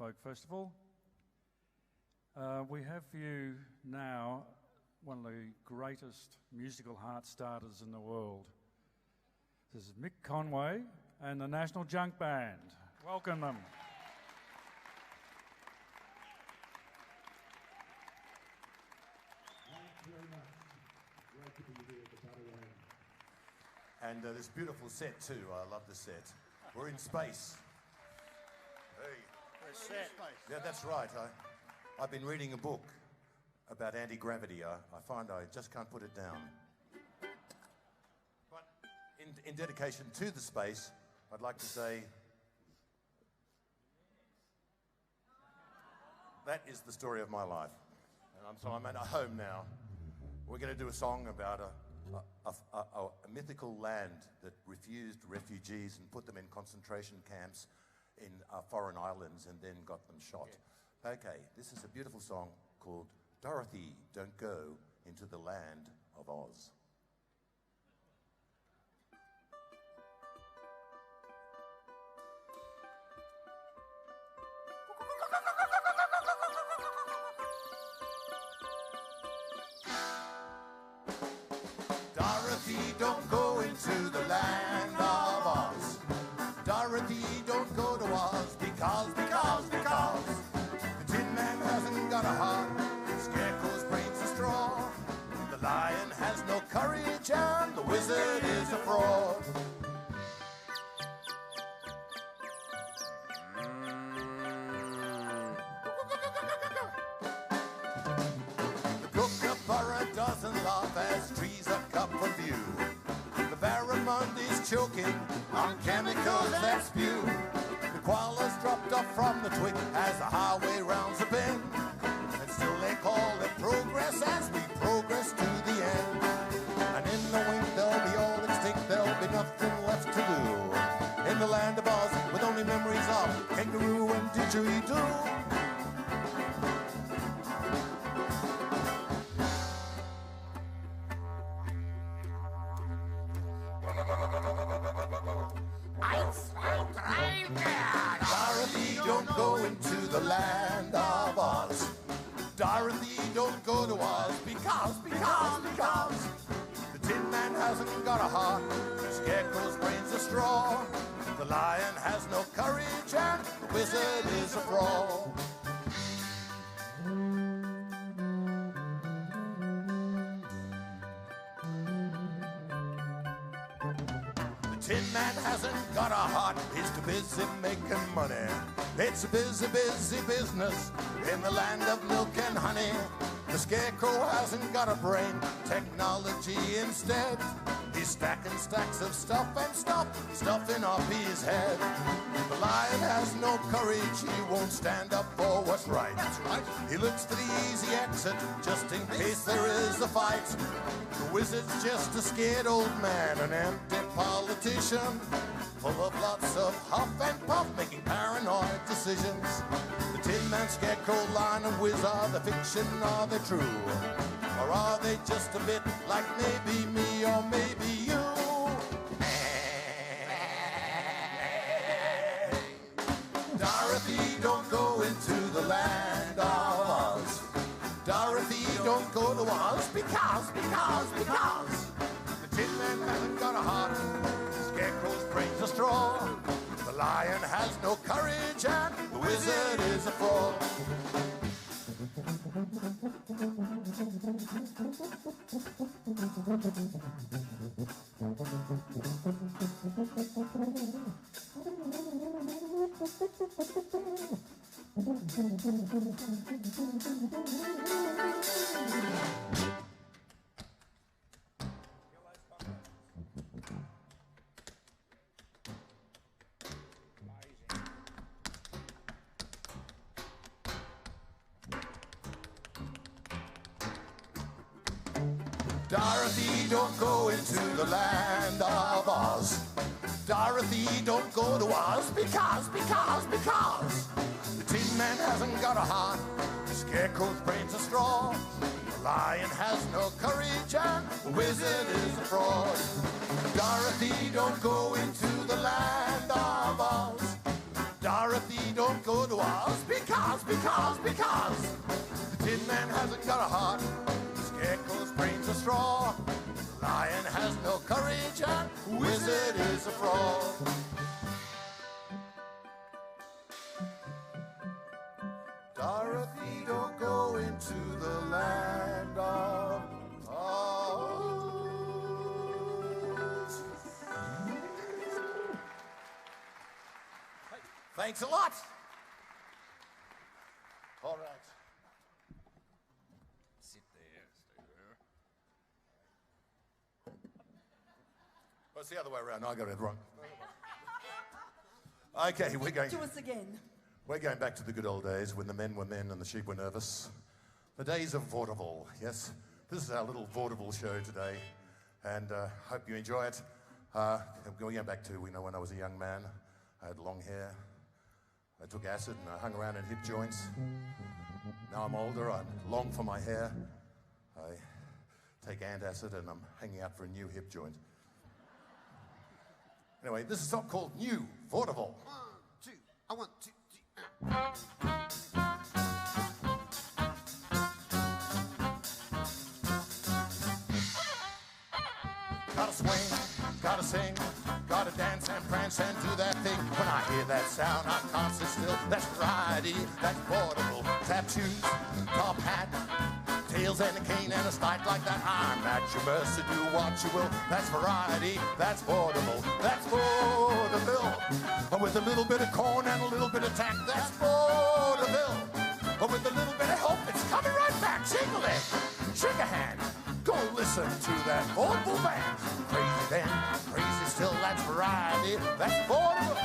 Folk Festival. We have for you now one of the greatest musical heart starters in the world. This is Mick Conway and the National Junk Band. Welcome them. And this beautiful set too. I love the set. We're in space. Hey. We're set. Yeah, that's right. I've been reading a book about anti-gravity. I find I just can't put it down. But in dedication to the space, I'd like to say that is the story of my life. And so I'm at home now. We're going to do a song about a mythical land that refused refugees and put them in concentration camps in foreign islands and then got them shot. Yeah. Okay, this is a beautiful song called Dorothy Don't Go into the Land of Oz. Dorothy, don't go into the land of Oz. Dorothy, don't go to Oz because the Tin Man hasn't got a heart, the Scarecrow's brains are straw, the Lion has no courage, and the Wizard is a fraud. The Kookaburra doesn't laugh as trees are cut for view. The barramundi is choking on chemicals that spew. The koala's dropped off from the twig as the highway rounds a bend. And still they call it progress as we progress to the end. And in the wink they'll be all extinct, there'll be nothing left to do. In the land of Oz with only memories of kangaroo and didgeridoo. Dorothy, don't go into the land of Oz. Dorothy, don't go to Oz because the Tin Man hasn't got a heart, the Scarecrow's brains are straw, the Lion has no courage, and the Wizard is a fraud. Tin Man hasn't got a heart, he's too busy making money. It's a busy, busy business in the land of milk and honey. The Scarecrow hasn't got a brain, technology instead. He's stacking stacks of stuff and stuffing up his head. The Lion has no courage, he won't stand up for what's right. That's right. He looks for the easy exit, just in case there is a fight. The Wizard's just a scared old man, an empty politician, full of lots of huff and puff, making paranoid decisions. The Tin Man, Scarecrow, Lion and Wiz, are they fiction, are they true? Or are they just a bit like maybe me or maybe you? Dorothy, don't go into the land of Oz. Dorothy, don't go to Oz because the Tin Man hasn't got a heart, the Scarecrow's brains are straw, the Lion has no courage, and the Wizard is a fraud. Dorothy, don't go into the land of Oz. Dorothy, don't go to Oz because the Tin Man hasn't got a heart, the Scarecrow's brains are straw, the Lion has no courage, and the Wizard is a fraud. Dorothy, don't go into the land of Oz. Dorothy, don't go to Oz because the Tin Man hasn't got a heart, the Scarecrow's brains are straw, the Lion has no courage, and the Wizard is a fraud. Dorothy, don't go into the land of Oz. Thanks a lot. All right. Sit there. Stay there. Oh, it's the other way around. I got it wrong. Okay, we're going... To us again. We're going back to the good old days when the men were men and the sheep were nervous. The days of vaudeville, yes? This is our little vaudeville show today, and hope you enjoy it. We're going back to, when I was a young man, I had long hair. I took acid and I hung around in hip joints. Now I'm older, I long for my hair. I take antacid and I'm hanging out for a new hip joint. Anyway, this is something called New Vaudeville. 1, 2, I want 2, 3. Gotta swing, gotta sing, gotta dance and prance and do that thing. When I hear that sound, I can't sit still. That's variety, that's vaudeville. Tap shoes, top hat, tails and a cane and a start like that. I'm at your mercy, do what you will. That's variety, that's vaudeville, that's vaudeville. With a little bit of corn and a little bit of tack, that's vaudeville. With a little bit of help, it's coming right back. Shake a leg, shake a hand. Go listen to that vaudeville band. Crazy then, crazy still, that's variety, that's vaudeville.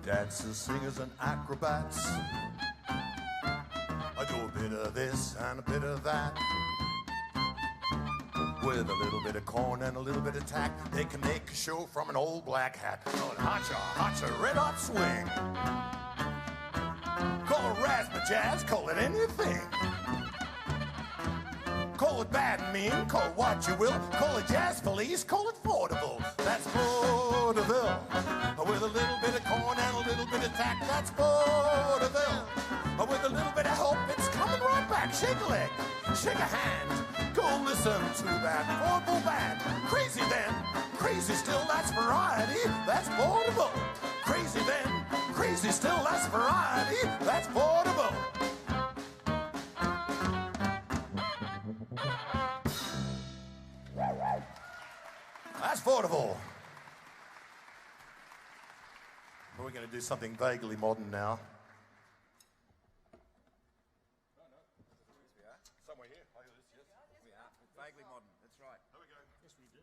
Dancers, singers, and acrobats. I do a bit of this and a bit of that. With a little bit of corn and a little bit of tack, they can make a show from an old black hat. Call it hotcha, red hot swing. Call it razzmatazz, call it anything. Call it bad and mean, call it what you will. Call it jazz police, call it vaudeville. That's vaudeville. With a little bit of corn and a little bit of tack, that's vaudeville. With a little bit of help, it's coming right back. Shake a leg, shake a hand. Go listen to that vaudeville band. Crazy then, crazy still, that's variety, that's vaudeville. Crazy then, crazy still, that's variety, that's vaudeville. That's vaudeville. We're going to do something vaguely modern now. Somewhere here. We are. Vaguely modern, that's right. There we go. Yes, we do.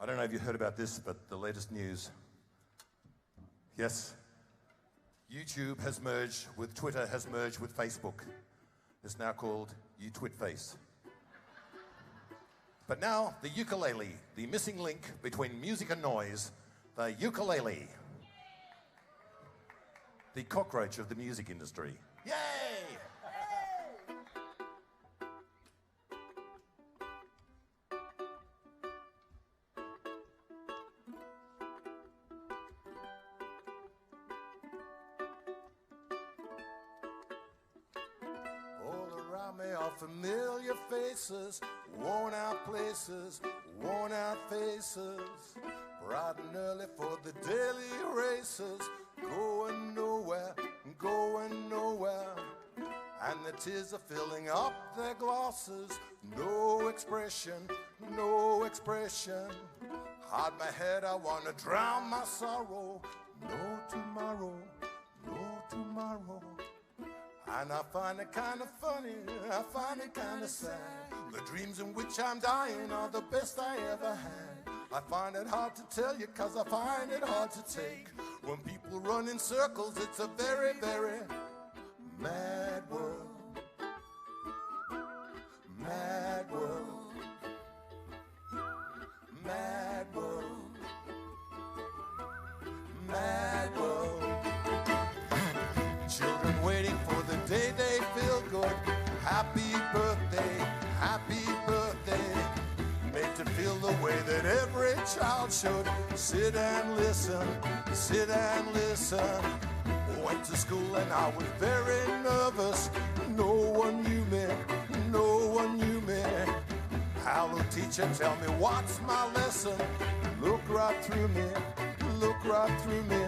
I don't know if you heard about this, but the latest news. Yes. YouTube has merged with Twitter, has merged with Facebook. It's now called UTwitface. But now, the ukulele, the missing link between music and noise, the ukulele. The cockroach of the music industry. Yay! familiar faces, worn out places, worn out faces. Bright and early for the daily races, going nowhere, going nowhere. And the tears are filling up their glasses. No expression, no expression. Hide my head, I want to drown my sorrow. No tomorrow, no tomorrow. And I find it kind of funny, I find it kind of sad. The dreams in which I'm dying are the best I ever had. I find it hard to tell you, cause I find it hard to take. When people run in circles, it's a very, very mad world. Mad world. Mad world. Mad world. Children waiting for the day they feel good. Happy birthday, happy birthday. Made to feel the way that every child should. Sit and listen, sit and listen. Went to school and I was very nervous. No one knew me, no one knew me. Hello teacher, tell me what's my lesson. Look right through me, look right through me.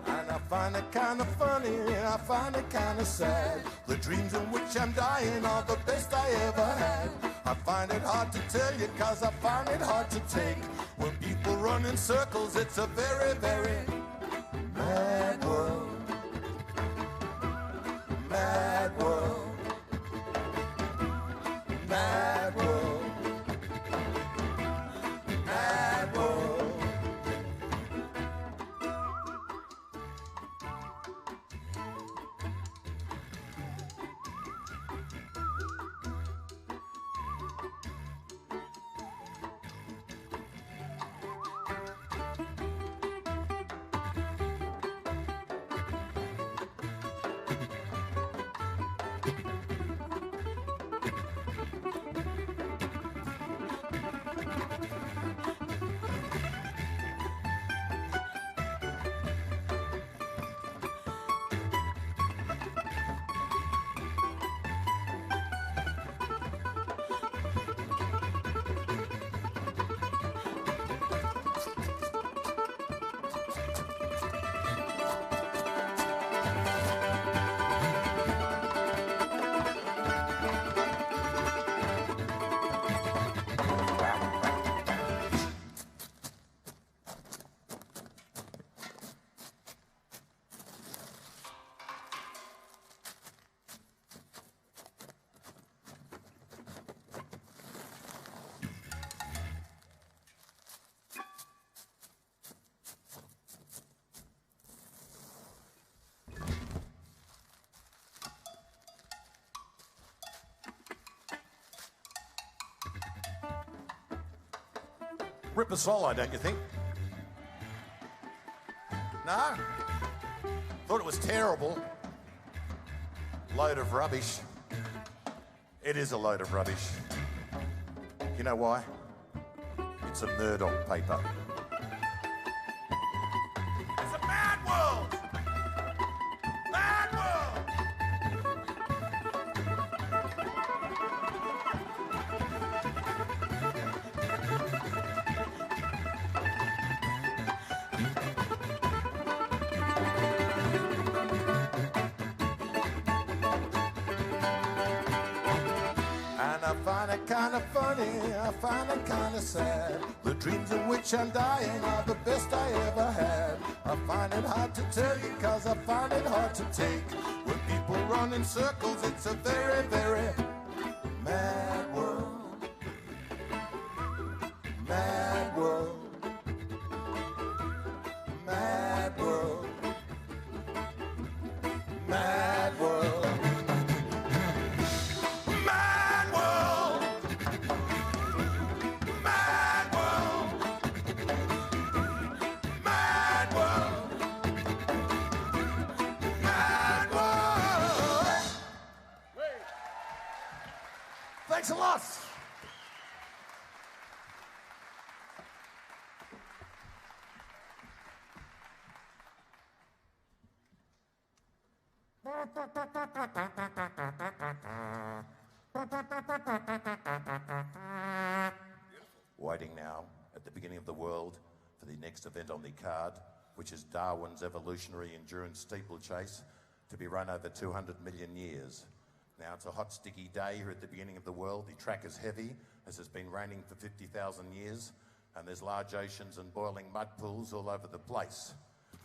And I find it kind of funny, I find it kind of sad. The dreams in which I'm dying are the best I ever had. I find it hard to tell you, cause I find it hard to take. When people run in circles, it's a very, very mad world. Mad world. Mad world. Mad world. Ripper solo, don't you think? No? Thought it was terrible. Load of rubbish. It is a load of rubbish. You know why? It's a Murdoch paper. It's a mad world! Mad world! I find it kind of funny, I find it kind of sad. The dreams in which I'm dying are the best I ever had. I find it hard to tell you, cause I find it hard to take. When people run in circles, it's a very, very mad world. Mad world. Mad world. Mad world. Thanks a lot. next event on the card, which is Darwin's Evolutionary Endurance Steeplechase, to be run over 200 million years. Now, it's a hot, sticky day here at the beginning of the world. The track is heavy, as it's been raining for 50,000 years, and there's large oceans and boiling mud pools all over the place.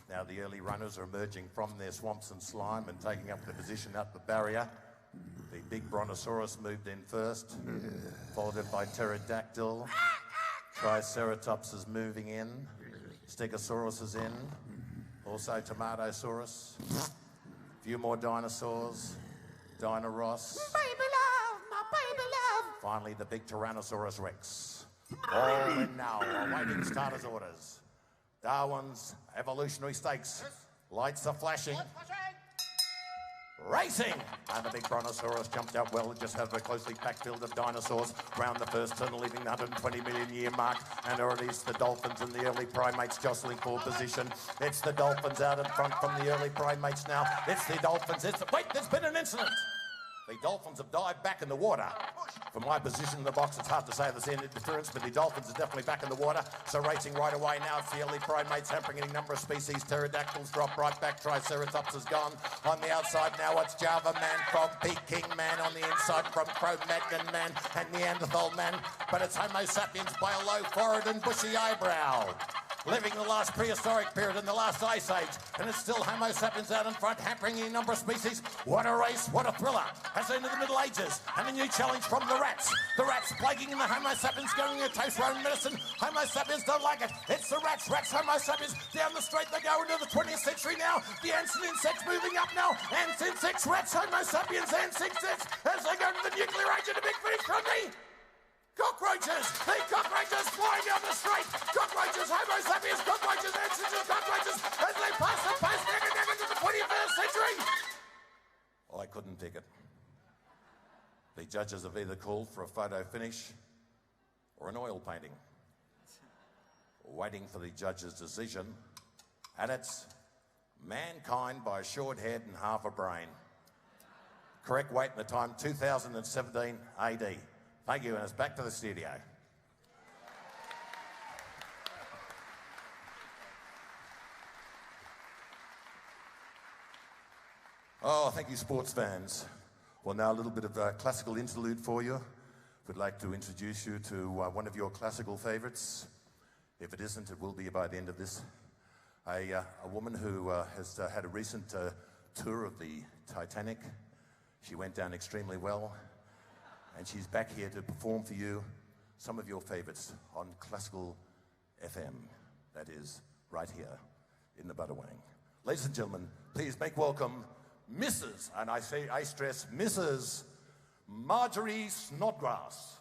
Now, the early runners are emerging from their swamps and slime and taking up their position up the barrier. The big brontosaurus moved in first, followed by pterodactyl. Triceratops is moving in. Stegosaurus is in. Also Tomatosaurus. A few more dinosaurs. Dinosaurus. Baby love, my baby love. Finally, the big Tyrannosaurus Rex. All in now, awaiting starters' orders. Darwin's Evolutionary Stakes. Lights are flashing. Racing! And the big brontosaurus jumped out well, just had a closely packed field of dinosaurs round the first turn, leaving the 120 million year mark. And already it's the dolphins and the early primates jostling for position. It's the dolphins out in front from the early primates now. It's the dolphins. Wait, there's been an incident. The dolphins have dived back in the water. From my position in the box, it's hard to say there's any interference, but the dolphins are definitely back in the water. So racing right away now, it's the early primates hampering any number of species. Pterodactyls drop right back. Triceratops is gone. On the outside now, it's Java Man, Frog, Peking Man. On the inside from Cro-Magnon Man and Neanderthal Man. But it's Homo sapiens by a low forehead and bushy eyebrow. Living the last prehistoric period in the last ice age, and it's still Homo sapiens out in front, hampering any number of species. What a race, what a thriller, as into the Middle Ages, and a new challenge from the rats. The rats plaguing the Homo sapiens, going to taste Roman medicine. Homo sapiens don't like it. It's the rats, Homo sapiens, down the street they go into the 20th century now. The ants and insects moving up now. Ants, insects, rats, Homo sapiens, ants, insects, as they go to the nuclear age and a big finish from me. Cockroaches! The cockroaches flying down the street! Cockroaches, Homo sapiens, cockroaches, ancestors, cockroaches, as they pass the post into the 21st century! I couldn't take it. The judges have either called for a photo finish or an oil painting. Waiting for the judge's decision, and it's mankind by a short head and half a brain. Correct weight and the time, 2017 AD. Thank you, and it's back to the studio. Oh, thank you, sports fans. Well, now a little bit of a classical interlude for you. We'd like to introduce you to one of your classical favourites. If it isn't, it will be by the end of this. A woman who has had a recent tour of the Titanic. She went down extremely well. And she's back here to perform for you some of your favourites on Classical FM. That is right here in the Butterwang. Ladies and gentlemen, please make welcome Mrs. and I stress Mrs. Margerie Snodgrass.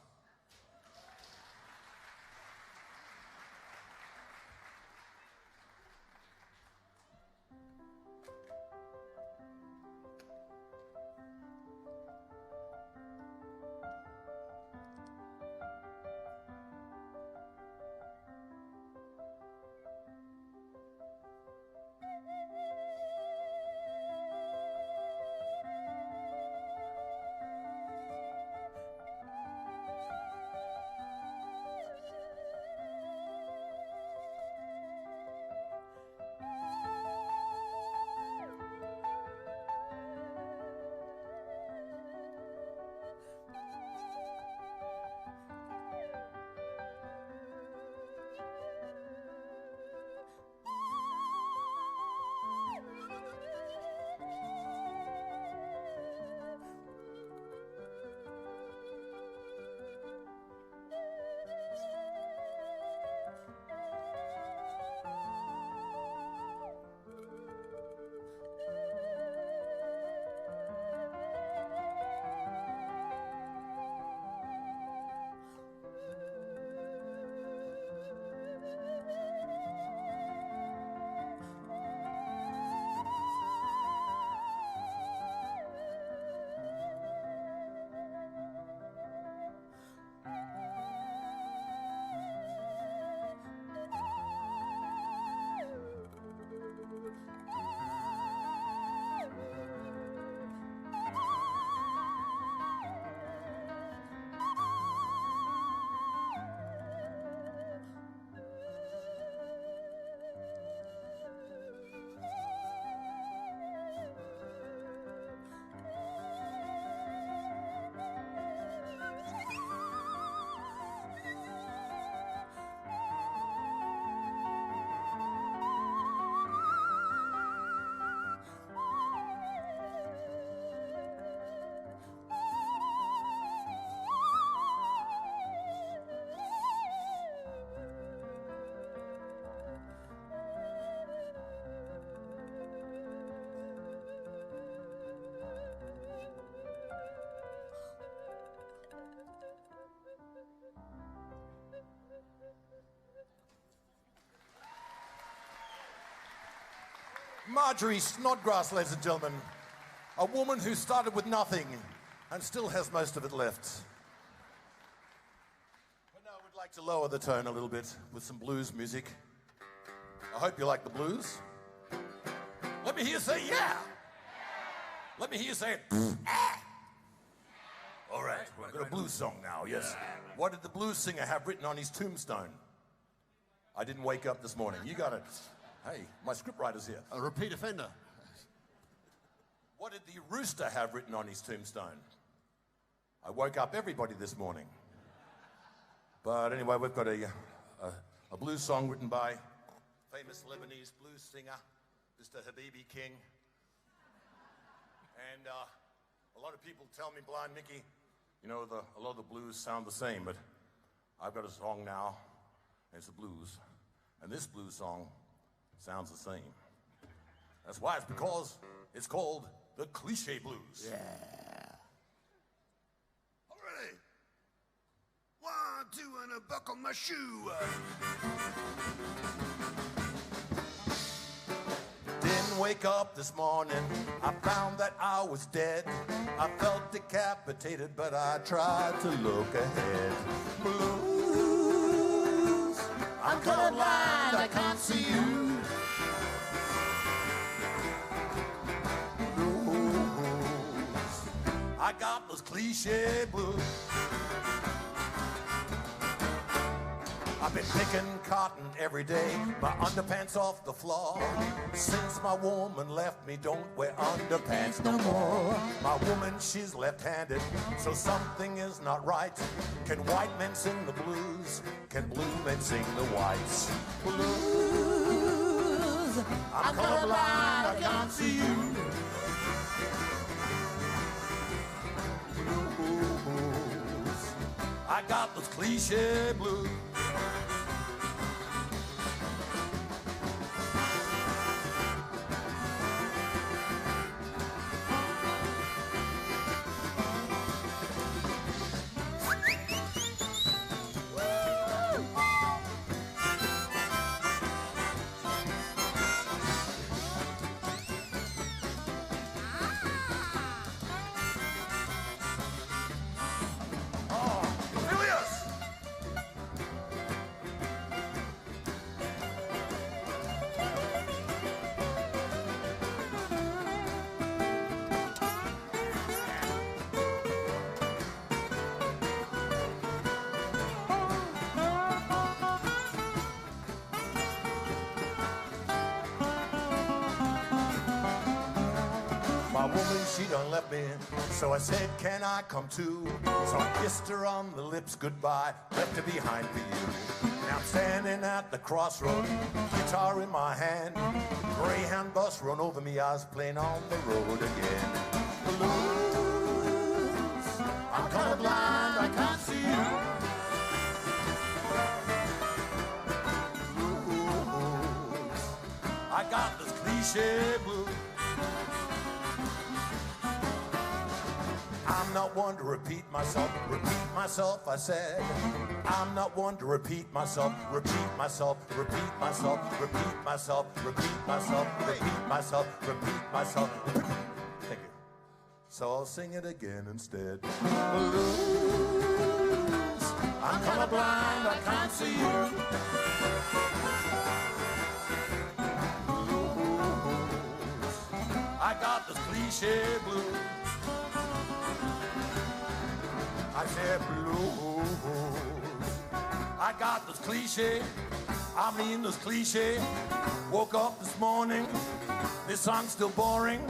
Margerie Snodgrass, ladies and gentlemen. A woman who started with nothing and still has most of it left. But now we'd like to lower the tone a little bit with some blues music. I hope you like the blues. Let me hear you say yeah. Let me hear you say ah. All right, we've got a blues song now, yes. What did the blues singer have written on his tombstone? I didn't wake up this morning. You got it. Hey, my scriptwriter's here. A repeat offender. What did the rooster have written on his tombstone? I woke up everybody this morning. But anyway, we've got a blues song written by famous Lebanese blues singer, Mr. Habibi King. And a lot of people tell me, Blind Mickey, you know, a lot of the blues sound the same, but I've got a song now, and it's a blues. And this blues song sounds the same. That's why, it's because it's called the Cliche Blues. Yeah. All right. 1, 2, and a buckle my shoe. Didn't wake up this morning, I found that I was dead. I felt decapitated, but I tried to look ahead. Blues, I'm colorblind, I can't see you. Blues, I got those cliche blues. I've been picking cotton every day, my underpants off the floor. Since my woman left me, don't wear underpants no more. My woman, she's left-handed, so something is not right. Can white men sing the blues? Can blue men sing the whites? Blues, I'm colorblind, I can't see you. Blues, I got those cliche blues. Philias! My woman, she done left me, so I said, can I come too? So I kissed her on the lips goodbye, left her behind for you. Now I'm standing at the crossroad, guitar in my hand. Greyhound bus run over me, I was playing on the road again. Blues, I'm colorblind, I can't see you. Blues, I got this cliche blues. I'm not one to repeat myself, I said. I'm not one to repeat myself, repeat myself, repeat myself, repeat myself, repeat myself, repeat myself, repeat myself. Thank you. So I'll sing it again instead. Blues, I'm colorblind, I can't see you. Blues, I got this cliche blues. I said blues, I got this cliche, I mean this cliche. Woke up this morning, this song's still boring.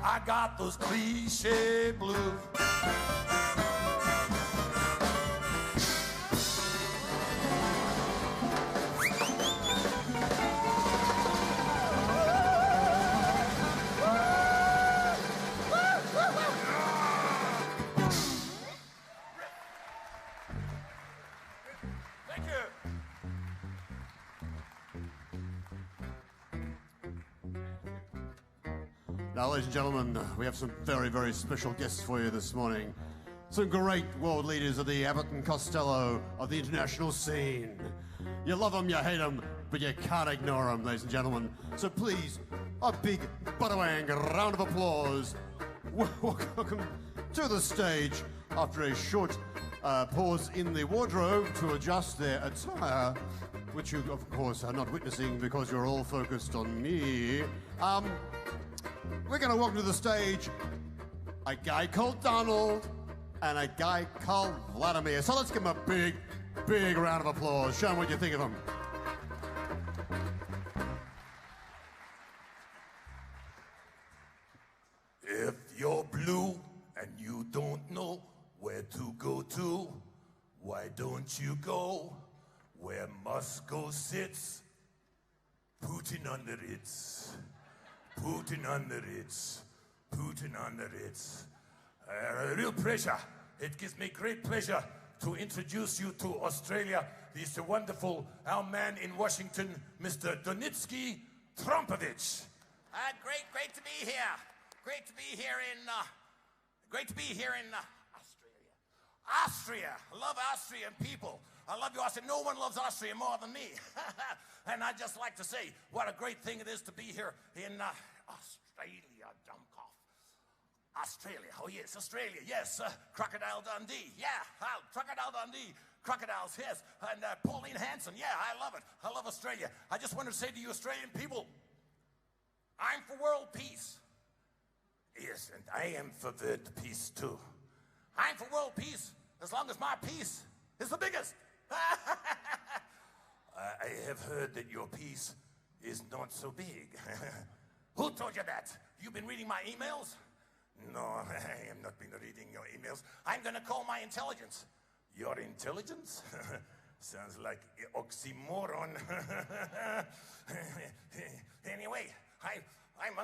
I got those cliche blues. Now, ladies and gentlemen, we have some very, very special guests for you this morning. Some great world leaders of the Abbott and Costello of the international scene. You love them, you hate them, but you can't ignore them, ladies and gentlemen. So please, a big butterwang round of applause. Welcome to the stage after a short pause in the wardrobe to adjust their attire, which you, of course, are not witnessing because you're all focused on me. We're going to welcome to the stage a guy called Donald and a guy called Vladimir. So let's give them a big, big round of applause. Show them what you think of them. If you're blue and you don't know where to go to, why don't you go where Moscow sits? Putin under it, Putin under it, Putin under it. Real pleasure. It gives me great pleasure to introduce you to Australia. He's the wonderful, our man in Washington, Mr. Donitsky Trompovich. Great to be here. Great to be here in Australia. Austria. I love Austrian people. I love you, Austria. No one loves Austria more than me. And I'd just like to say what a great thing it is to be here in Australia, Dumpcoff. Australia. Oh, yes, Australia. Yes, Crocodile Dundee. Yeah, Crocodile Dundee. Crocodiles, yes. And Pauline Hanson. Yeah, I love it. I love Australia. I just want to say to you Australian people, I'm for world peace. Yes, and I am for world peace, too. I'm for world peace as long as my peace is the biggest. I have heard that your piece is not so big. Who told you that? You've been reading my emails? No, I have not been reading your emails. I'm going to call my intelligence. Your intelligence? Sounds like oxymoron. Anyway, I'm a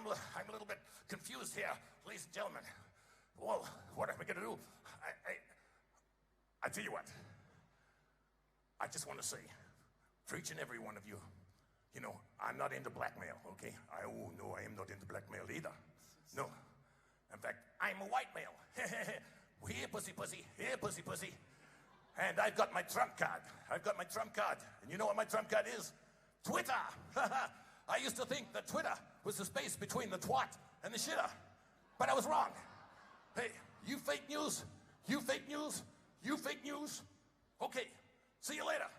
little bit confused here, ladies and gentlemen. Well, what am I going to do? I tell you what. I just want to say, for each and every one of you, you know, I'm not into blackmail, okay? No, I am not into blackmail either. No. In fact, I'm a white male. Here, pussy, pussy. Here, pussy, pussy. And I've got my trump card. I've got my trump card. And you know what my trump card is? Twitter. I used to think that Twitter was the space between the twat and the shitter. But I was wrong. Hey, you fake news. You fake news. You fake news. Okay. See you later.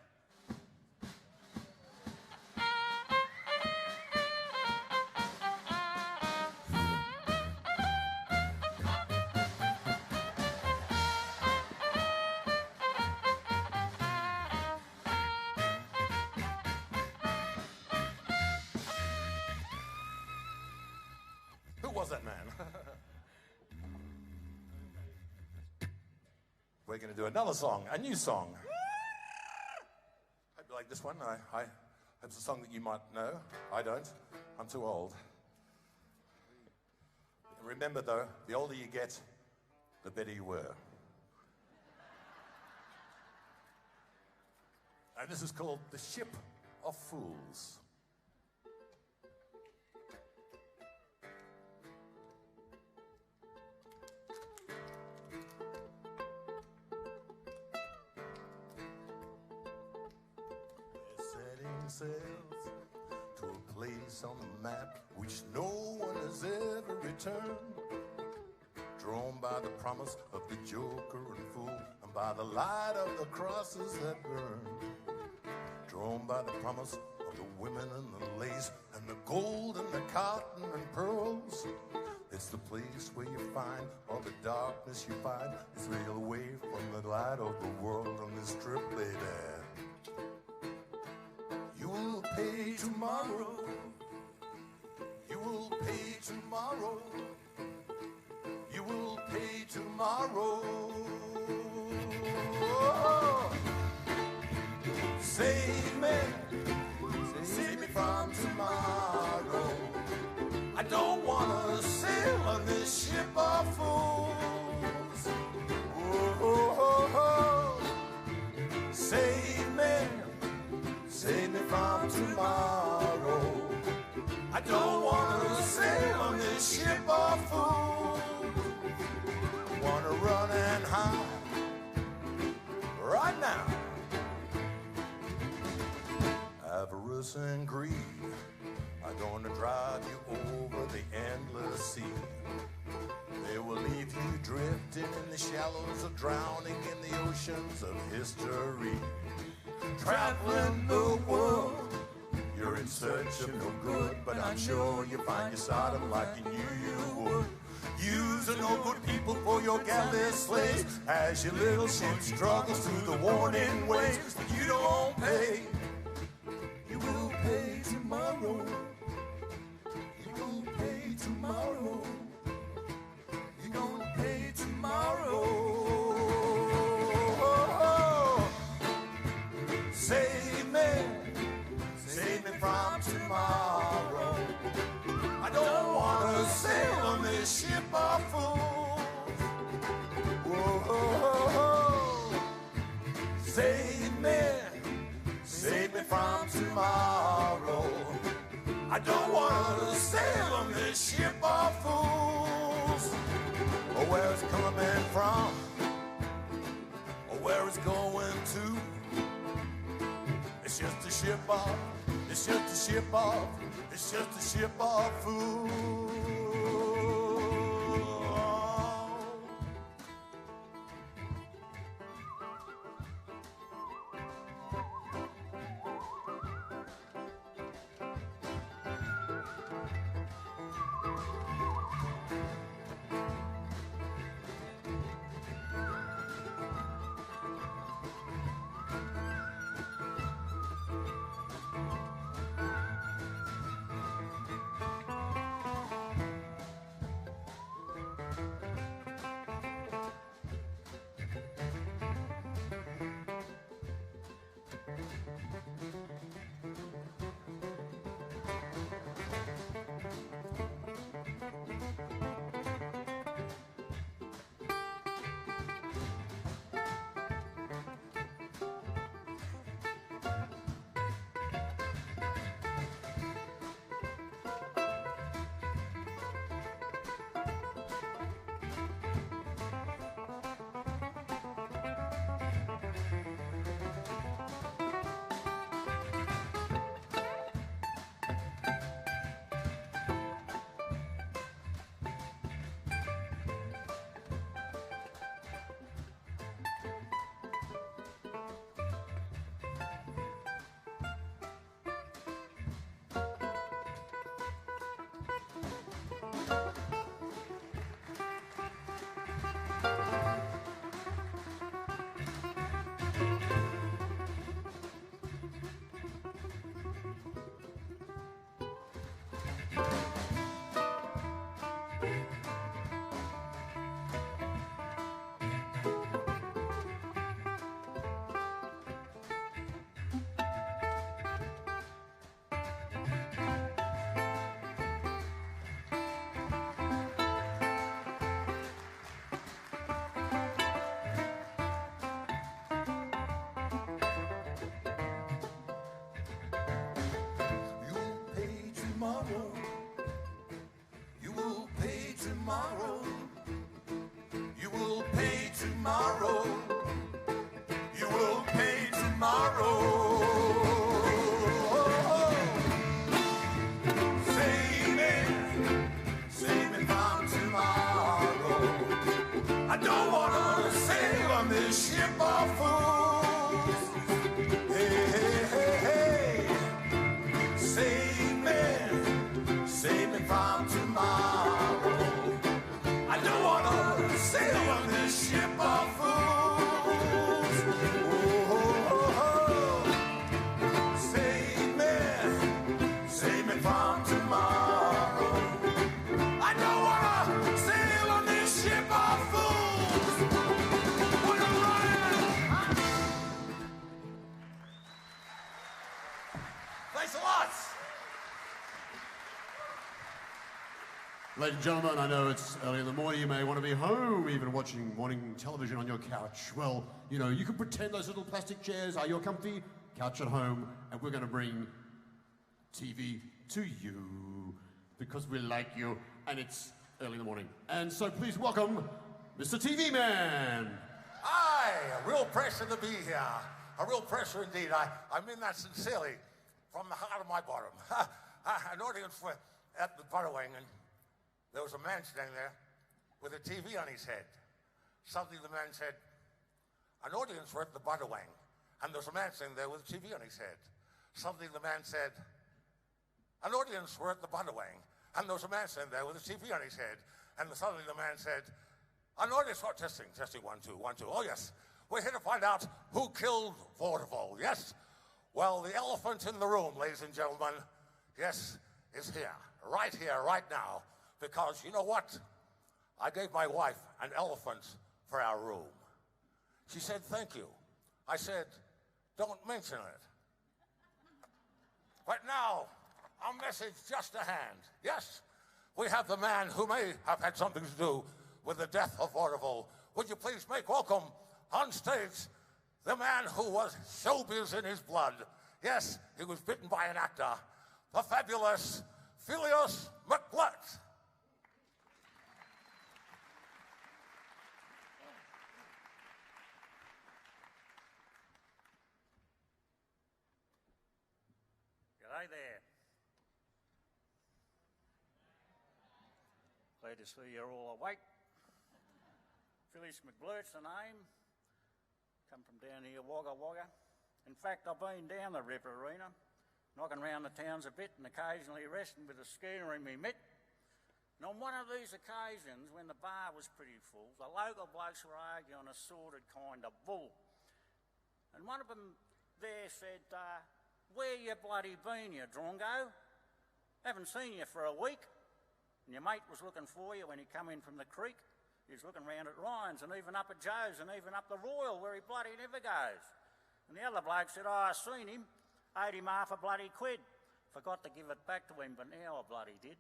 Who was that man? We're going to do another song, a new song. Hope you like this one. It's a song that you might know. I don't. I'm too old. Remember, though, the older you get, the better you were. And this is called The Ship of Fools. Sails to a place on the map which no one has ever returned, drawn by the promise of the joker and fool, and by the light of the crosses that burn, drawn by the promise of the women and the lace and the gold and the cotton and pearls. It's the place where you find all the darkness you find is veiled away from the light of the world on this trip laid there. You will pay tomorrow. You will pay tomorrow. You will pay tomorrow. Oh. Save me. Save me from tomorrow. I don't want to sail on this ship of fools. Oh, oh, oh, oh. Save me. Save me from tomorrow. I don't want to sail on this ship of fools. I want to run in the shallows or drowning in the oceans of history. Traveling the world, you're in search of no good, but I'm sure you'll find your Sodom like you knew you would. Using no good people for your galley slaves as your little ship struggles through the warning waves. But you don't pay. You will pay tomorrow. You will pay tomorrow. You're gonna pay tomorrow. Save me from tomorrow. I don't want to sail on this ship of fools. Whoa, save me from tomorrow. I don't want to sail on this ship of fools. Or where it's coming from, or where it's going to. It's just a ship of, it's just a ship of, it's just a ship of fools. You will pay tomorrow. You will pay tomorrow. You will pay tomorrow. Save me from tomorrow. I don't want to sail on this ship of fools. Hey, hey, hey, hey. Save me from tomorrow. I don't want to sail on this ship of fools. Oh, oh, oh. Save me from tomorrow. I don't want to sail on this ship of fools. What a ride! Thanks a lot. Ladies and gentlemen, I know it's early in the morning. You may want to be home, even watching morning television on your couch. Well, you know, you can pretend those little plastic chairs are your comfy couch at home, and we're going to bring TV to you because we like you, and it's early in the morning. And so please welcome Mr. TV Man. Aye, a real pleasure to be here. A real pleasure indeed. I mean that sincerely, from the heart of my bottom. An audience at the Butterwing, and there was a man standing there with a TV on his head. Suddenly the man said, an audience were at the Budawang, and there was a man sitting there with a TV on his head. Suddenly the man said, an audience were at the Budawang, and there was a man sitting there with a TV on his head. And suddenly the man said, an audience, what, testing, 1, 2, 1, 2. Oh yes, we're here to find out who killed Vaudeville, yes? Well, the elephant in the room, ladies and gentlemen, yes, is here, right now. Because you know what? I gave my wife an elephant for our room. She said, thank you. I said, don't mention it. But now, a message just ahead. Yes, we have the man who may have had something to do with the death of Vaudeville. Would you please make welcome on stage the man who was showbiz in his blood. Yes, he was bitten by an actor, the fabulous Philias McBlurt. G'day there. Glad to see you're all awake. Philias McBlurt's the name. Come from down here, Wagga Wagga. In fact, I've been down the Ripper Arena, knocking around the towns a bit and occasionally resting with a schooner in me mitt. And on one of these occasions, when the bar was pretty full, the local blokes were arguing a sordid kind of bull. And one of them there said, where you bloody been, you drongo? Haven't seen you for a week. And your mate was looking for you when he come in from the creek. He was looking round at Ryan's and even up at Joe's and even up the Royal where he bloody never goes. And the other bloke said, oh, I seen him, owed him half a bloody quid. Forgot to give it back to him, but now I bloody did.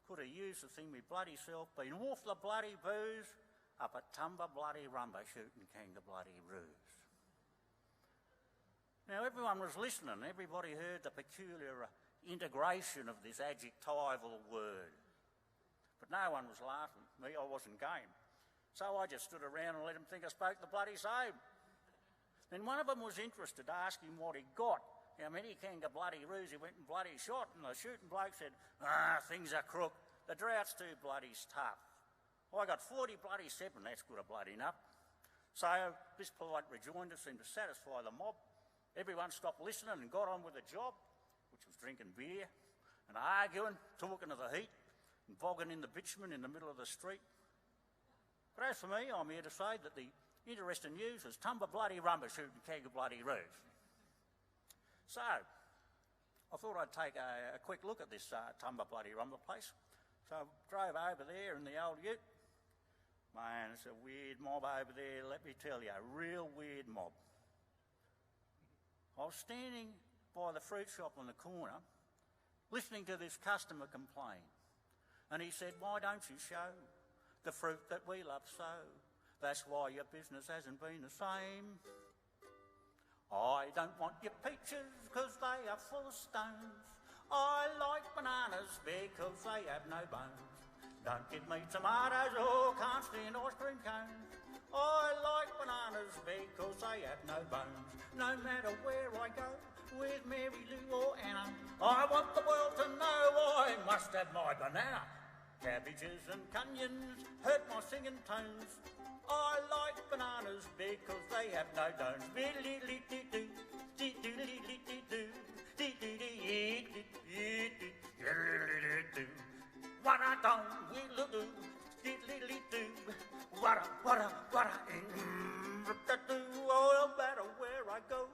Could have used the thing me bloody self, been off the bloody booze, up at Tumba bloody rumba shooting king the bloody ruse. Now everyone was listening, everybody heard the peculiar integration of this adjectival word. But no one was laughing. Me, I wasn't game. So I just stood around and let him think I spoke the bloody same. Then one of them was interested, asked him what he got, how many king of bloody ruse he went and bloody shot, and the shooting bloke said, things are crook, the drought's too bloody tough. I got 40 bloody 7, that's good a bloody enough. So this polite rejoinder seemed to satisfy the mob. Everyone stopped listening and got on with the job, which was drinking beer and arguing, talking of the heat, and bogging in the bitumen in the middle of the street. But as for me, I'm here to say that the interesting news was Tumba bloody rumba shooting keg of bloody ruse. So, I thought I'd take a quick look at this Tumba bloody rumba place. So I drove over there in the old ute. Man, it's a weird mob over there, let me tell you, a real weird mob. I was standing by the fruit shop on the corner, listening to this customer complain. And he said, why don't you show the fruit that we love so? That's why your business hasn't been the same. I don't want your peaches because they are full of stones. I like bananas because they have no bones. Don't give me tomatoes or can't stand ice cream cones. I like bananas because they have no bones. No matter where I go, with Mary Lou or Anna, I want the world to know I must have my banana. Cabbages and canyons hurt my singing tones. I like bananas because they have no bones. What a dong will do, diddly do, what a no matter where I go,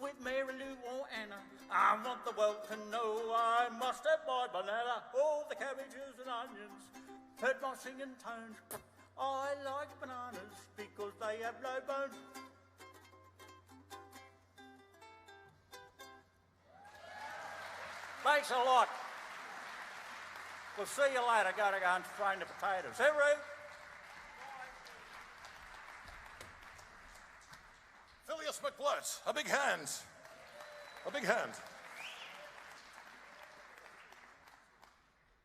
with Mary Lou or Anna, I want the world to know I must have my banana. All the cabbages and onions heard my singing tones. I like bananas because they have no bones. Thanks a lot. We'll see you later. Go and strain the potatoes. Henry? Philias McBlurt, a big hand. A big hand.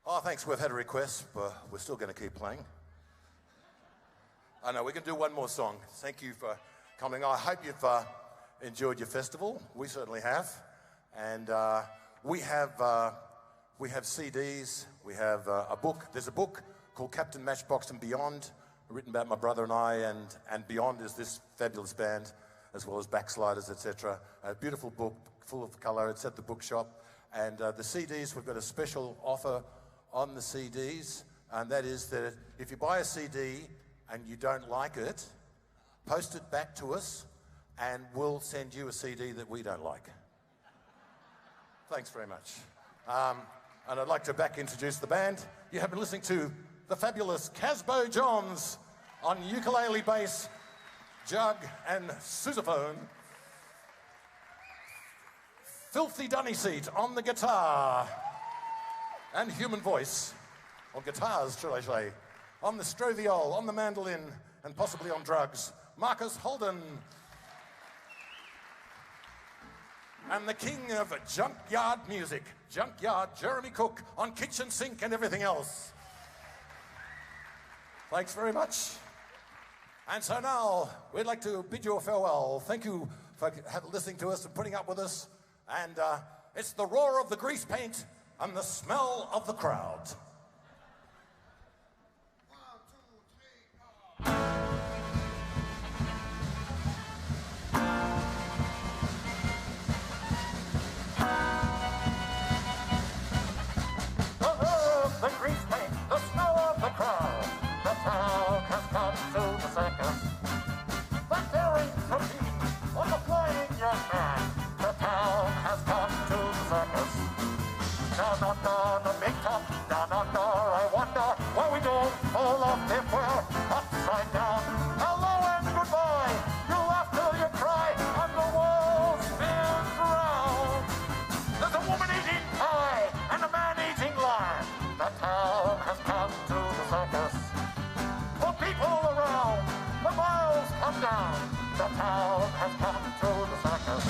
Oh, thanks. We've had a request, but we're still going to keep playing. I know, we can do one more song. Thank you for coming. I hope you've enjoyed your festival. We certainly have. And we have CDs. We have a book. There's a book called Captain Matchbox and Beyond, written about my brother and I, and Beyond is this fabulous band, as well as Backsliders, etc. A beautiful book, full of colour. It's at the bookshop. And the CDs, we've got a special offer on the CDs, and that is that if you buy a CD and you don't like it, post it back to us, and we'll send you a CD that we don't like. Thanks very much. And I'd like to back introduce the band. You have been listening to the fabulous Casbo Johns on ukulele, bass, jug and sousaphone. Filthy Dunnyseat on the guitar and human voice, or guitars, shall I say, on the stroviol, on the mandolin, and possibly on drugs, Marcus Holden. And the king of junkyard music, Junkyard Jeremy Cook, on kitchen sink and everything else. Thanks very much. And so now, we'd like to bid you a farewell. Thank you for listening to us and putting up with us. And it's the roar of the grease paint and the smell of the crowd. 1, 2, 3, 4. The roar of the grease paint, the smell of the crowd. The town has come to the circus. The daring trapeze on the flying young man. The town has come to the circus. Down under the big top, down under, I wonder why we don't fall off if we're upside down. Hello and goodbye, you laugh till you cry, and the world spins round. There's a woman eating pie, and a man eating lamb. The town has come to the circus. For people around, the miles come down. The town has come to the circus.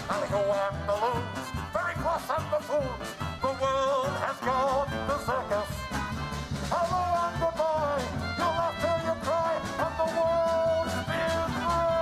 Alligo and balloons, very cross and buffoons. The world has gone the circus. Hello and goodbye, you laugh till you cry, and the world spins round.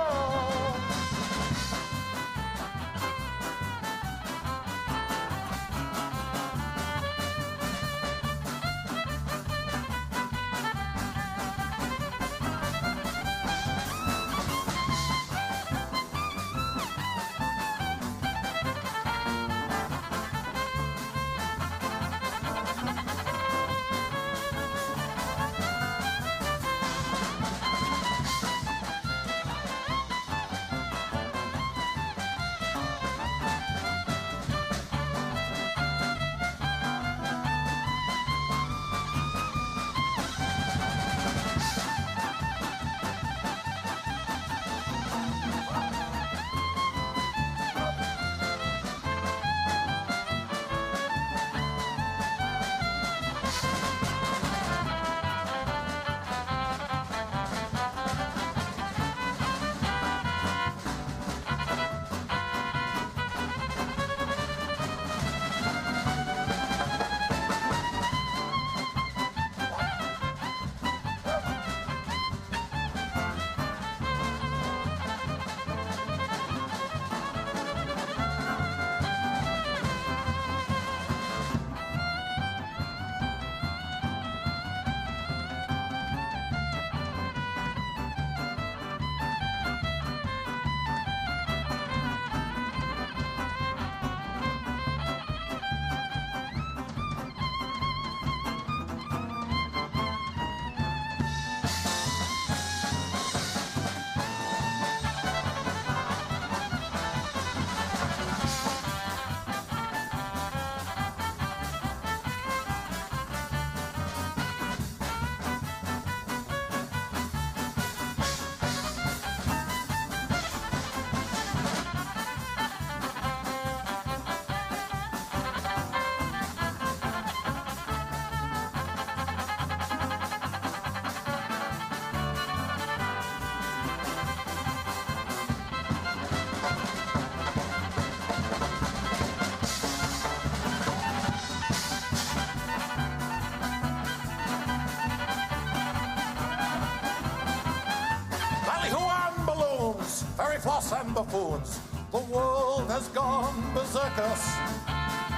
Floss and buffoons, the world has gone berserkers.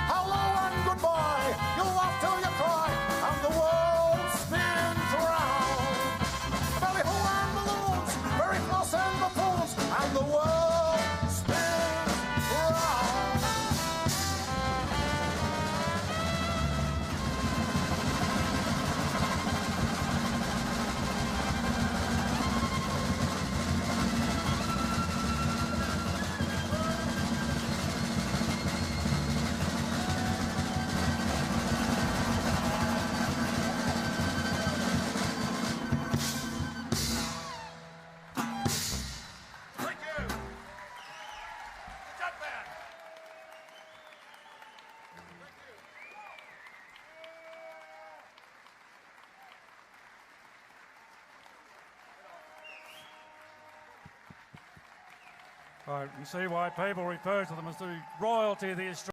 Hello and goodbye, you laugh till you cry, and the world spins round. I can see why people refer to them as the royalty of the Australian.